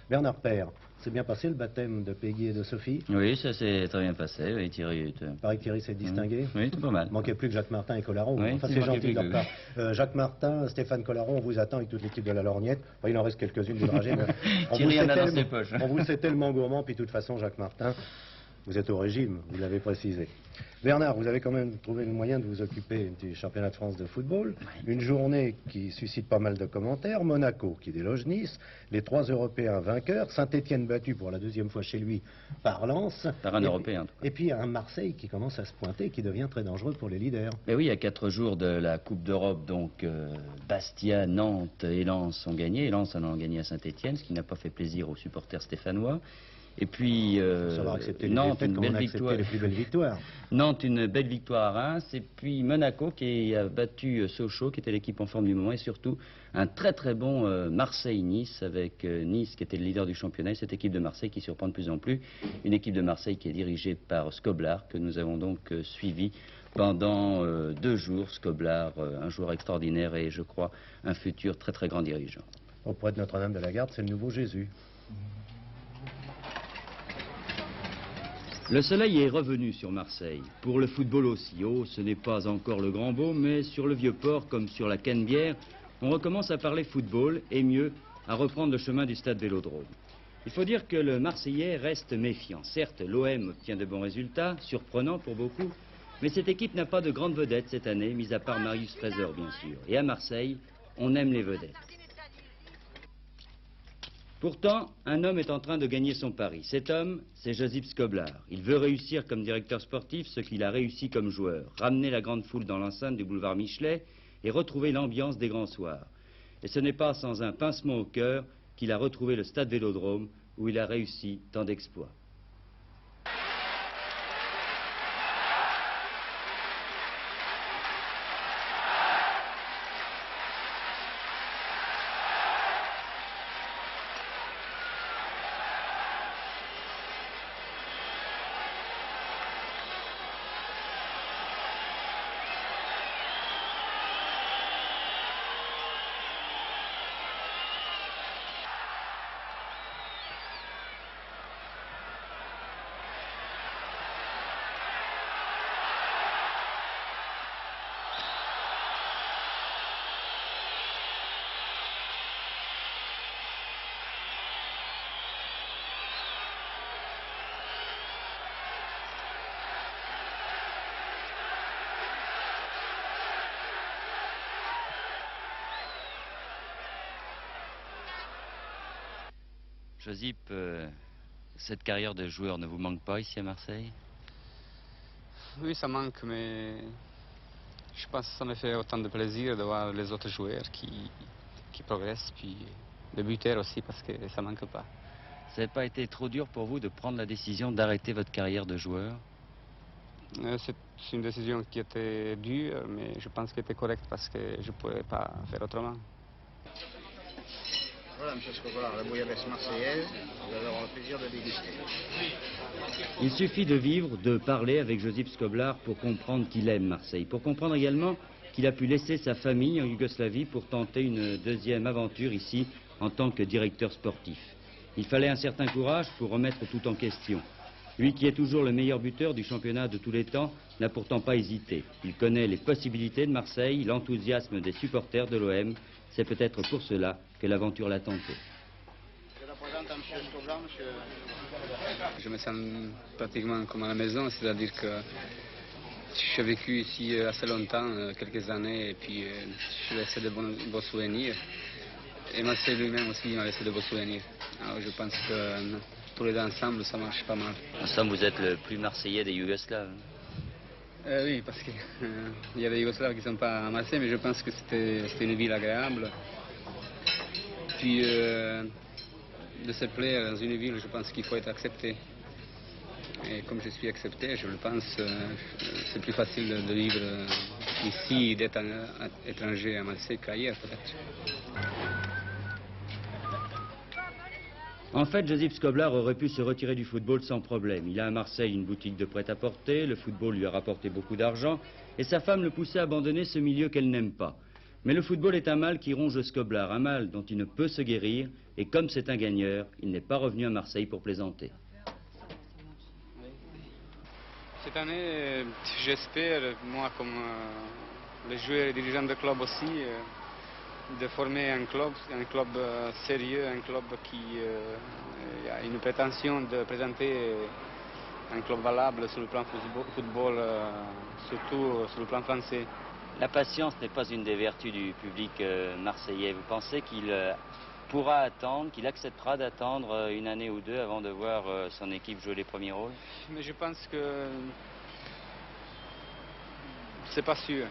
Bernard Père, c'est bien passé le baptême de Peggy et de Sophie? Oui, ça s'est très bien passé. Oui, Thierry Pareil que Thierry s'est distingué. Oui, tout pas mal. Il manquait plus que Jacques Martin et Collaron. Oui, Enfin, il c'est manquait gentil de leur plus part. Jacques Martin, Stéphane Collaron, on vous attend avec toute l'équipe de la Lorgnette. Enfin, il en reste quelques-unes du dragé, mais Thierry en a dans ses poches. on vous le sait tellement gourmand, puis de toute façon, Jacques Martin, vous êtes au régime, vous l'avez précisé. Bernard, vous avez quand même trouvé le moyen de vous occuper du championnat de France de football. Oui. Une journée qui suscite pas mal de commentaires. Monaco qui déloge Nice, les 3 Européens vainqueurs, Saint-Étienne battu pour la 2e fois chez lui par Lens. Par un Européen. Et puis un Marseille qui commence à se pointer, qui devient très dangereux pour les leaders. Mais oui, à 4 jours de la Coupe d'Europe, donc Bastia, Nantes et Lens ont gagné. Et Lens en a gagné à Saint-Étienne, ce qui n'a pas fait plaisir aux supporters stéphanois. Et puis Nantes, une belle victoire. Les plus belles victoires. Nantes, une belle victoire à Reims. Et puis Monaco qui a battu Sochaux, qui était l'équipe en forme du moment. Et surtout un très très bon Marseille-Nice, avec Nice qui était le leader du championnat. Et cette équipe de Marseille qui surprend de plus en plus. Une équipe de Marseille qui est dirigée par Skoblar, que nous avons donc suivi pendant 2 jours. Skoblar, un joueur extraordinaire et je crois un futur très très grand dirigeant. Auprès de Notre-Dame de la Garde, c'est le nouveau Jésus. Le soleil est revenu sur Marseille. Pour le football aussi. Oh, ce n'est pas encore le grand beau, mais sur le Vieux-Port, comme sur la Canebière, on recommence à parler football, et mieux, à reprendre le chemin du stade Vélodrome. Il faut dire que le Marseillais reste méfiant. Certes, l'OM obtient de bons résultats, surprenants pour beaucoup, mais cette équipe n'a pas de grandes vedettes cette année, mis à part Marius Fraser, bien sûr. Et à Marseille, on aime les vedettes. Pourtant, un homme est en train de gagner son pari. Cet homme, c'est Josip Skoblar. Il veut réussir comme directeur sportif ce qu'il a réussi comme joueur. Ramener la grande foule dans l'enceinte du boulevard Michelet et retrouver l'ambiance des grands soirs. Et ce n'est pas sans un pincement au cœur qu'il a retrouvé le stade Vélodrome où il a réussi tant d'exploits. Josip, cette carrière de joueur ne vous manque pas ici à Marseille? Oui, ça manque, mais je pense que ça me fait autant de plaisir de voir les autres joueurs qui progressent, puis le buteur aussi, parce que ça manque pas. Ça n'a pas été trop dur pour vous de prendre la décision d'arrêter votre carrière de joueur? C'est une décision qui était dure, mais je pense qu'elle était correcte parce que je ne pouvais pas faire autrement. Voilà, M. Skoblar, la bouillabaisse marseillaise, vous allez avoir le plaisir de déguster. Il suffit de vivre, de parler avec Josip Skoblar pour comprendre qu'il aime Marseille, pour comprendre également qu'il a pu laisser sa famille en Yougoslavie pour tenter une deuxième aventure ici en tant que directeur sportif. Il fallait un certain courage pour remettre tout en question. Lui qui est toujours le meilleur buteur du championnat de tous les temps n'a pourtant pas hésité. Il connaît les possibilités de Marseille, l'enthousiasme des supporters de l'OM. C'est peut-être pour cela que l'aventure l'a tenté. Je la présente à M. Skoblar, monsieur. Je me sens pratiquement comme à la maison, c'est-à-dire que j'ai vécu ici assez longtemps, quelques années, et puis je laissé de beaux souvenirs. Et Marseille lui-même aussi m'a laissé de beaux souvenirs. Alors je pense que tous les deux ensemble, ça marche pas mal. En somme, vous êtes le plus marseillais des Yougoslaves. Oui, parce qu'il y a des Yougoslaves qui ne sont pas à Marseille, mais je pense que c'était une ville agréable. Puis, de se plaire dans une ville, je pense qu'il faut être accepté. Et comme je suis accepté, je le pense, c'est plus facile de vivre ici, d'être étranger à Marseille qu'ailleurs, peut-être. En fait, Josip Skoblar aurait pu se retirer du football sans problème. Il a à Marseille une boutique de prêt-à-porter, le football lui a rapporté beaucoup d'argent, et sa femme le poussait à abandonner ce milieu qu'elle n'aime pas. Mais le football est un mal qui ronge Skoblar, un mal dont il ne peut se guérir Et comme c'est un gagneur, il n'est pas revenu à Marseille pour plaisanter. Cette année, j'espère, moi comme les joueurs et dirigeants de club aussi, de former un club sérieux, un club qui a une prétention de présenter un club valable sur le plan football, surtout sur le plan français. La patience n'est pas une des vertus du public marseillais. Vous pensez qu'il pourra attendre, qu'il acceptera d'attendre une année ou deux avant de voir son équipe jouer les premiers rôles? Mais je pense que c'est pas sûr.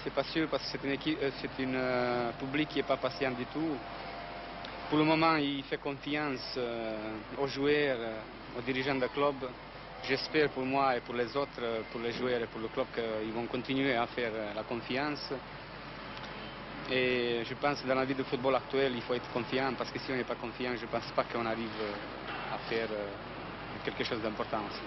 C'est pas sûr parce que c'est un public qui n'est pas patient du tout. Pour le moment, il fait confiance aux joueurs, aux dirigeants du club. J'espère pour moi et pour les autres, pour les joueurs et pour le club, qu'ils vont continuer à faire la confiance. Et je pense que dans la vie du football actuel, il faut être confiant, parce que si on n'est pas confiant, je ne pense pas qu'on arrive à faire quelque chose d'important aussi.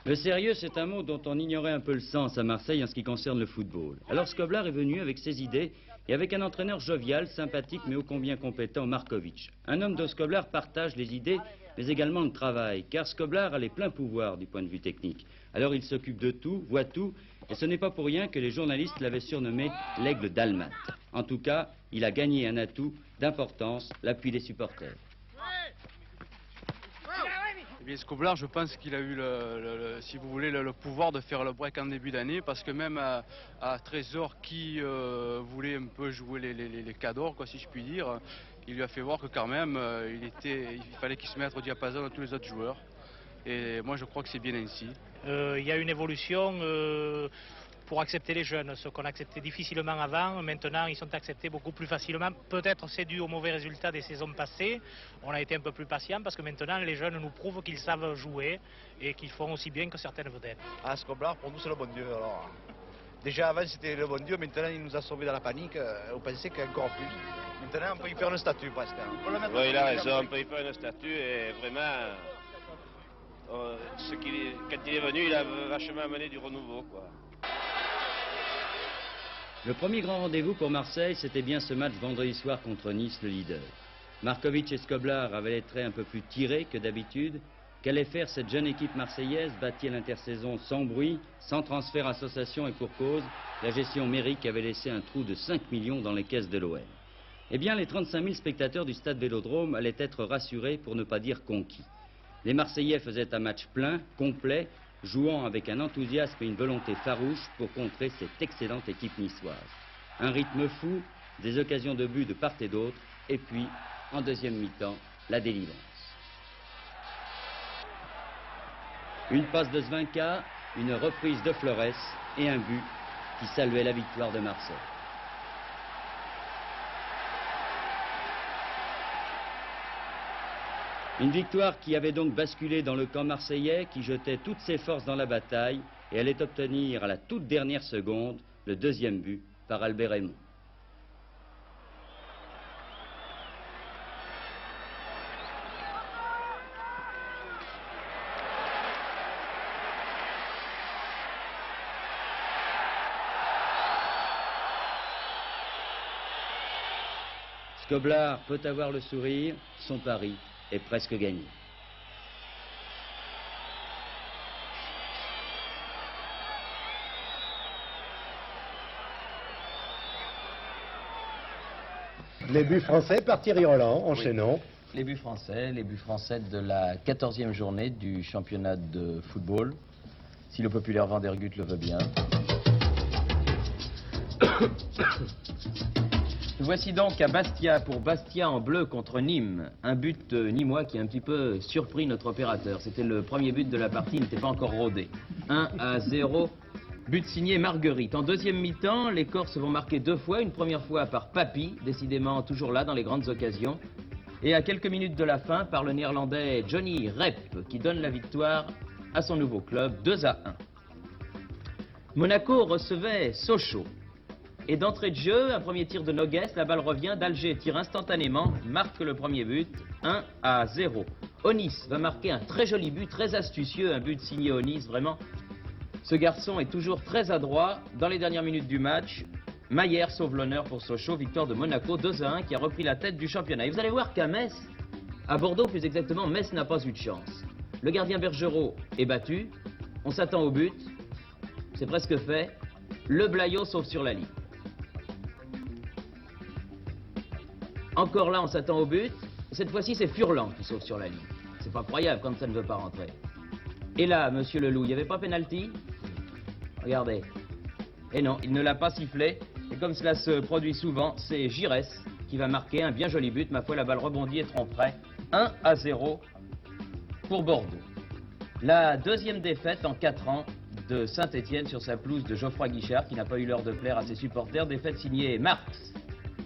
Le sérieux, c'est un mot dont on ignorait un peu le sens à Marseille en ce qui concerne le football. Alors Skoblar est venu avec ses idées et avec un entraîneur jovial, sympathique mais ô combien compétent, Markovic. Un homme de Skoblar partage les idées mais également le travail, car Skoblar a les pleins pouvoirs du point de vue technique. Alors il s'occupe de tout, voit tout, et ce n'est pas pour rien que les journalistes l'avaient surnommé l'aigle d'Almat. En tout cas, il a gagné un atout d'importance, l'appui des supporters. Eh bien, Skoblar, je pense qu'il a eu, si vous voulez, le pouvoir de faire le break en début d'année, parce que même à Trésor, qui voulait un peu jouer les cadors, quoi, si je puis dire, il lui a fait voir que quand même, il fallait qu'il se mette au diapason de tous les autres joueurs. Et moi, je crois que c'est bien ainsi. Il y a une évolution pour accepter les jeunes, ce qu'on acceptait difficilement avant. Maintenant, ils sont acceptés beaucoup plus facilement. Peut-être c'est dû aux mauvais résultats des saisons passées. On a été un peu plus patient parce que maintenant, les jeunes nous prouvent qu'ils savent jouer et qu'ils font aussi bien que certaines vedettes. Ah, Skoblar, pour nous, c'est le bon Dieu. Alors, déjà avant, c'était le bon Dieu. Maintenant, il nous a sauvés dans la panique. On pensait qu'encore plus. Maintenant, on peut y faire une statue presque. Oui, il a raison, on peut y faire une statue et vraiment, quand il est venu, il a vachement amené du renouveau, quoi. Le premier grand rendez-vous pour Marseille, c'était bien ce match vendredi soir contre Nice, le leader. Markovic et Skoblar avaient les traits un peu plus tirés que d'habitude. Qu'allait faire cette jeune équipe marseillaise, bâtie à l'intersaison sans bruit, sans transfert association et pour cause, la gestion Méric avait laissé un trou de 5 millions dans les caisses de l'OM. Eh bien, les 35 000 spectateurs du stade Vélodrome allaient être rassurés, pour ne pas dire conquis. Les Marseillais faisaient un match plein, complet, jouant avec un enthousiasme et une volonté farouche pour contrer cette excellente équipe niçoise. Un rythme fou, des occasions de but de part et d'autre, et puis, en deuxième mi-temps, la délivrance. Une passe de Zvinka, une reprise de Flores et un but qui saluait la victoire de Marseille. Une victoire qui avait donc basculé dans le camp marseillais, qui jetait toutes ses forces dans la bataille et allait obtenir à la toute dernière seconde le deuxième but par Albert Raymond. Skoblar peut avoir le sourire, son pari est presque gagné. Les buts français par Thierry Roland, enchaînons. Oui. Les buts français de la 14e journée du championnat de football, si le populaire Vandergut le veut bien. Nous voici donc à Bastia, pour Bastia en bleu contre Nîmes. Un but nîmois qui a un petit peu surpris notre opérateur. C'était le premier but de la partie, il n'était pas encore rodé. 1-0, but signé Marguerite. En deuxième mi-temps, les Corses vont marquer deux fois. Une première fois par Papy, décidément toujours là dans les grandes occasions. Et à quelques minutes de la fin, par le néerlandais Johnny Rep, qui donne la victoire à son nouveau club, 2-1. Monaco recevait Sochaux. Et d'entrée de jeu, un premier tir de Noguès, la balle revient, d'Alger tire instantanément, marque le premier but, 1-0. Onis va marquer un très joli but, très astucieux, un but signé Onis, vraiment. Ce garçon est toujours très adroit. Dans les dernières minutes du match, Mayer sauve l'honneur pour Sochaux, victoire de Monaco 2-1 qui a repris la tête du championnat. Et vous allez voir qu'à Metz, à Bordeaux plus exactement, Metz n'a pas eu de chance. Le gardien Bergerot est battu, on s'attend au but, c'est presque fait, Le Blaillot sauve sur la ligne. Encore là, on s'attend au but, cette fois-ci c'est Furlan qui sauve sur la ligne. C'est pas croyable quand ça ne veut pas rentrer. Et là, monsieur Leloup, il n'y avait pas pénalty? Regardez. Et non, il ne l'a pas sifflé. Et comme cela se produit souvent, c'est Giresse qui va marquer un bien joli but. Ma foi, la balle rebondit et tromperait. 1-0 pour Bordeaux. La deuxième défaite en 4 ans de Saint-Étienne sur sa pelouse de Geoffroy Guichard, qui n'a pas eu l'heure de plaire à ses supporters. Défaite signée Marx.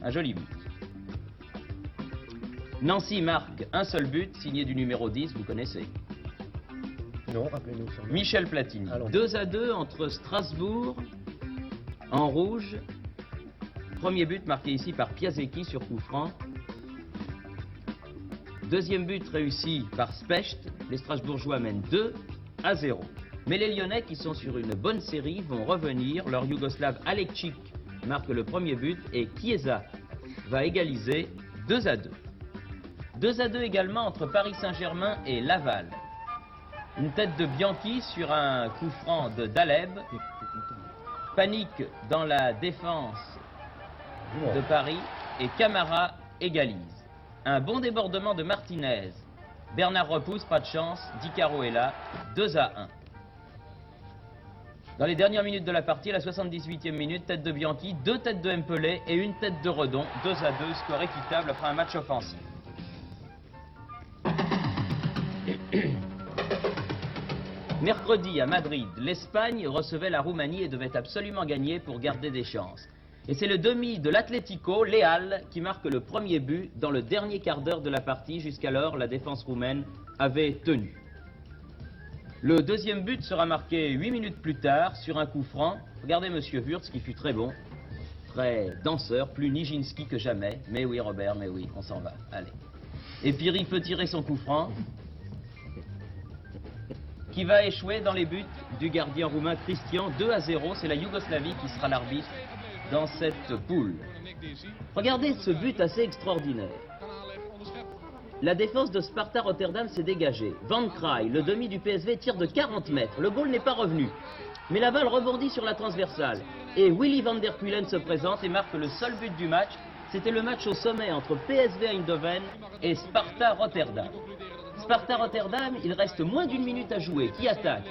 Un joli but. Nancy marque un seul but, signé du numéro 10, vous connaissez. Non, rappelez-nous. Michel Platini. 2-2 entre Strasbourg, en rouge. Premier but marqué ici par Piasecki sur coup franc. Deuxième but réussi par Specht. Les Strasbourgeois mènent 2-0. Mais les Lyonnais, qui sont sur une bonne série, vont revenir. Leur Yougoslave Alekcic marque le premier but et Chiesa va égaliser 2-2. 2-2 également entre Paris Saint-Germain et Laval. Une tête de Bianchi sur un coup franc de Daleb. Panique dans la défense de Paris et Camara égalise. Un bon débordement de Martinez. Bernard repousse, pas de chance. Di Caro est là. 2-1. Dans les dernières minutes de la partie, la 78e minute, tête de Bianchi, 2 têtes de Mpelé et une tête de Redon. 2-2, score équitable après un match offensif. Mercredi à Madrid, l'Espagne recevait la Roumanie et devait absolument gagner pour garder des chances. Et c'est le demi de l'Atlético, Leal, qui marque le premier but dans le dernier quart d'heure de la partie. Jusqu'alors, la défense roumaine avait tenu. Le deuxième but sera marqué 8 minutes plus tard sur un coup franc. Regardez monsieur Wurtz qui fut très bon, très danseur, plus Nijinsky que jamais. Mais oui Robert, mais oui, on s'en va, allez. Et Piri peut tirer son coup franc, qui va échouer dans les buts du gardien roumain Christian. 2-0, c'est la Yougoslavie qui sera l'arbitre dans cette poule. Regardez ce but assez extraordinaire. La défense de Sparta Rotterdam s'est dégagée. Van Kraai, le demi du PSV, tire de 40 mètres. Le goal n'est pas revenu. Mais la balle rebondit sur la transversale. Et Willy van der Kulen se présente et marque le seul but du match. C'était le match au sommet entre PSV Eindhoven et Sparta Rotterdam. Sparta Rotterdam, il reste moins d'une minute à jouer. Qui attaque?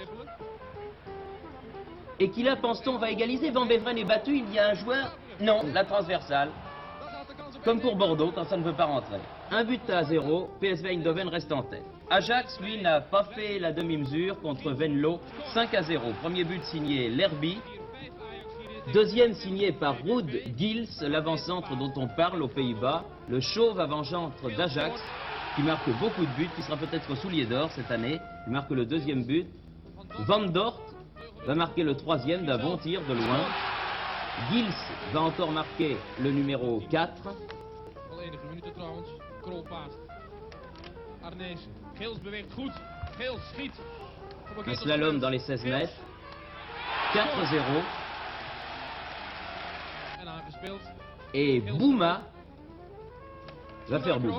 Et qui là, pense-t-on, va égaliser? Van Beveren est battu, il y a un joueur? Non, la transversale. Comme pour Bordeaux, quand ça ne veut pas rentrer. 1-0, PSV Eindhoven reste en tête. Ajax, lui, n'a pas fait la demi-mesure contre Venlo. 5-0. Premier but signé Lerby. Deuxième signé par Ruud Gils, l'avant-centre dont on parle aux Pays-Bas. Le chauve avant-centre d'Ajax, qui marque beaucoup de buts, qui sera peut-être soulier d'or cette année. Il marque le deuxième but. Van Dort va marquer le troisième d'un bon tir de loin. Gils va encore marquer le numéro 4. Un slalom dans les 16 mètres. 4-0. Et Bouma va faire but.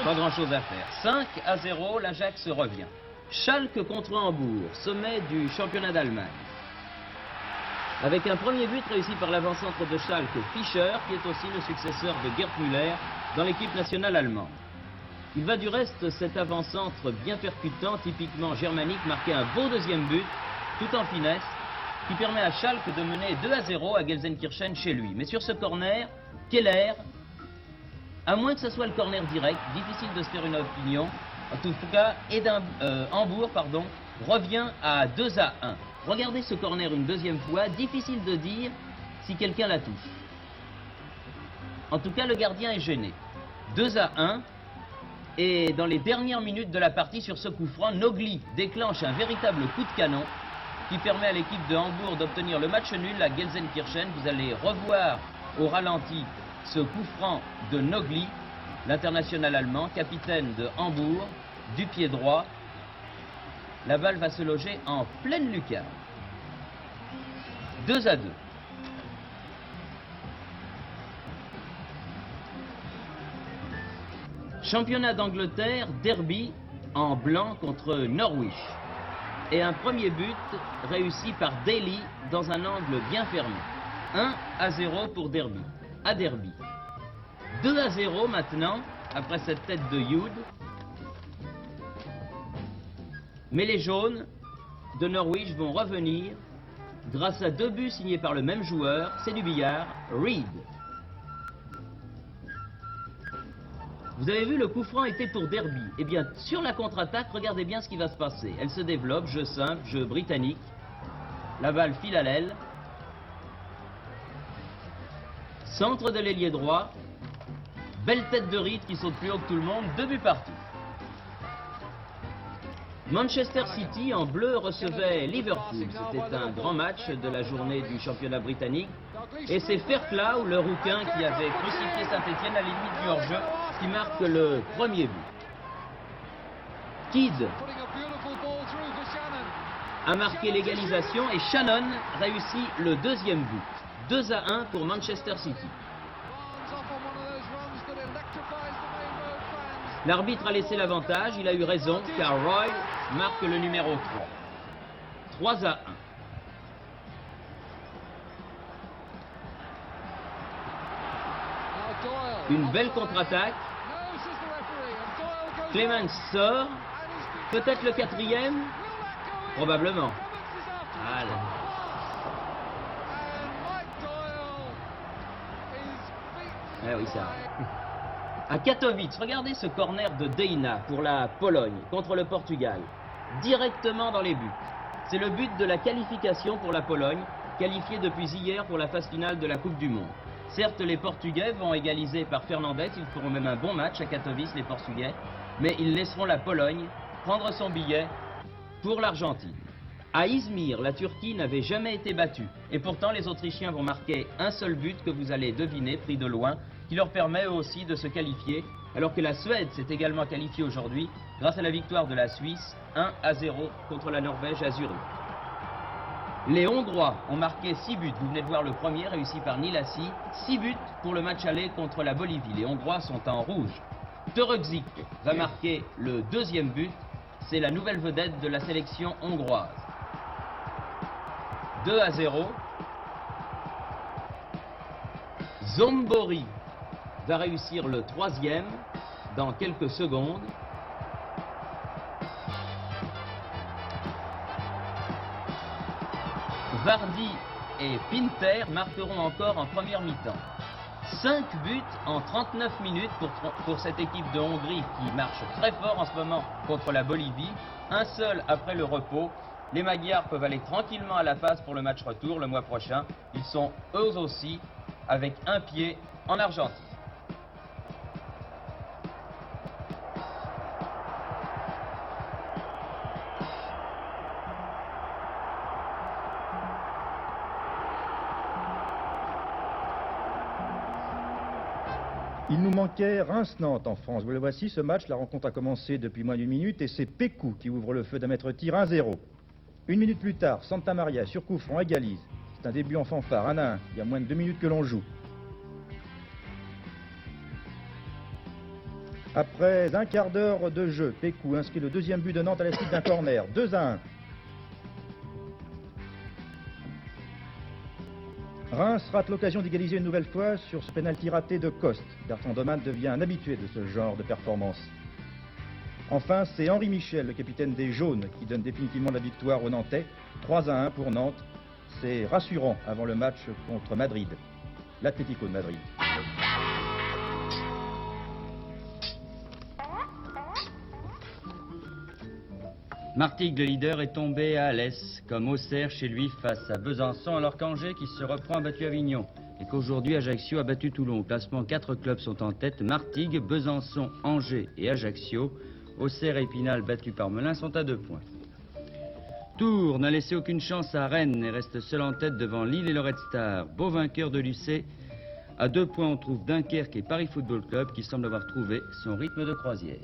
Pas grand chose à faire. 5-0, l'Ajax revient. Schalke contre Hambourg, sommet du championnat d'Allemagne. Avec un premier but réussi par l'avant-centre de Schalke, Fischer, qui est aussi le successeur de Gerd Müller dans l'équipe nationale allemande. Il va du reste, cet avant-centre bien percutant, typiquement germanique, marquer un beau deuxième but, tout en finesse, qui permet à Schalke de mener 2-0 à Gelsenkirchen chez lui. Mais sur ce corner, Keller, à moins que ce soit le corner direct, difficile de se faire une opinion, en tout cas, Hambourg revient à 2-1. Regardez ce corner une deuxième fois, difficile de dire si quelqu'un la touche. En tout cas, le gardien est gêné. 2-1. Et dans les dernières minutes de la partie, sur ce coup franc, Nogli déclenche un véritable coup de canon qui permet à l'équipe de Hambourg d'obtenir le match nul à Gelsenkirchen. Vous allez revoir au ralenti ce coup franc de Nogli, l'international allemand, capitaine de Hambourg, du pied droit. La balle va se loger en pleine lucarne. 2-2. Championnat d'Angleterre, derby en blanc contre Norwich. Et un premier but réussi par Daly dans un angle bien fermé. 1-0 pour Derby. À Derby. 2-0 maintenant, après cette tête de Hughes. Mais les jaunes de Norwich vont revenir grâce à 2 buts signés par le même joueur, c'est du billard, Reed. Vous avez vu, le coup franc était pour Derby. Eh bien, sur la contre-attaque, regardez bien ce qui va se passer. Elle se développe, jeu simple, jeu britannique. La balle file à l'aile. Centre de l'ailier droit. Belle tête de Reed qui saute plus haut que tout le monde. 2 buts partout. Manchester City en bleu recevait Liverpool. C'était un grand match de la journée du championnat britannique. Et c'est Fairclough, le rouquin qui avait crucifié Saint-Étienne à la limite du hors-jeu, qui marque le premier but. Kidd a marqué l'égalisation et Shannon réussit le deuxième but. 2-1 pour Manchester City. L'arbitre a laissé l'avantage, il a eu raison, car Roy marque le numéro 3. 3-1. Une belle contre-attaque. Clemens sort. Peut-être le 4e. Probablement. Allez. Ah oui, ça. À Katowice, regardez ce corner de Deina pour la Pologne contre le Portugal. Directement dans les buts. C'est le but de la qualification pour la Pologne, qualifiée depuis hier pour la phase finale de la Coupe du Monde. Certes, les Portugais vont égaliser par Fernandez, ils feront même un bon match à Katowice, les Portugais, mais ils laisseront la Pologne prendre son billet pour l'Argentine. À Izmir, la Turquie n'avait jamais été battue, et pourtant les Autrichiens vont marquer un seul but que vous allez deviner, pris de loin, qui leur permet eux aussi de se qualifier, alors que la Suède s'est également qualifiée aujourd'hui grâce à la victoire de la Suisse 1-0 contre la Norvège à Zurich. Les Hongrois ont marqué 6 buts. Vous venez de voir le premier réussi par Nilassi. 6 buts pour le match aller contre la Bolivie. Les Hongrois sont en rouge. Terzic va marquer le deuxième but. C'est la nouvelle vedette de la sélection hongroise. 2-0. Zombori va réussir le troisième dans quelques secondes. Vardy et Pinter marqueront encore en première mi-temps. 5 buts en 39 minutes pour cette équipe de Hongrie qui marche très fort en ce moment contre la Bolivie. Un seul après le repos. Les Magyars peuvent aller tranquillement à la phase pour le match retour le mois prochain. Ils sont eux aussi avec un pied en Argentine. Il nous manquait Reims-Nantes en France. Vous le voici, ce match, la rencontre a commencé depuis moins d'une minute et c'est Pécou qui ouvre le feu d'un mètre tir 1-0. Une minute plus tard, Santa Maria sur coup franc égalise. C'est un début en fanfare, 1-1. Il y a moins de 2 minutes que l'on joue. Après un quart d'heure de jeu, Pécou inscrit le deuxième but de Nantes à la suite d'un corner, 2-1. Reims rate l'occasion d'égaliser une nouvelle fois sur ce pénalty raté de Coste. Bertrand Doman devient un habitué de ce genre de performance. Enfin, c'est Henri Michel, le capitaine des Jaunes, qui donne définitivement la victoire aux Nantais. 3-1 pour Nantes. C'est rassurant avant le match contre Madrid, l'Atlético de Madrid. Martigues, le leader, est tombé à Alès, comme Auxerre chez lui face à Besançon, alors qu'Angers, qui se reprend, a battu Avignon. Et qu'aujourd'hui, Ajaccio a battu Toulon. Au classement, 4 clubs sont en tête. Martigues, Besançon, Angers et Ajaccio. Auxerre et Épinal, battus par Melun, sont à 2 points. Tours n'a laissé aucune chance à Rennes et reste seul en tête devant Lille et le Red Star. Beau vainqueur de l'UC. À 2 points, on trouve Dunkerque et Paris Football Club qui semblent avoir trouvé son rythme de croisière.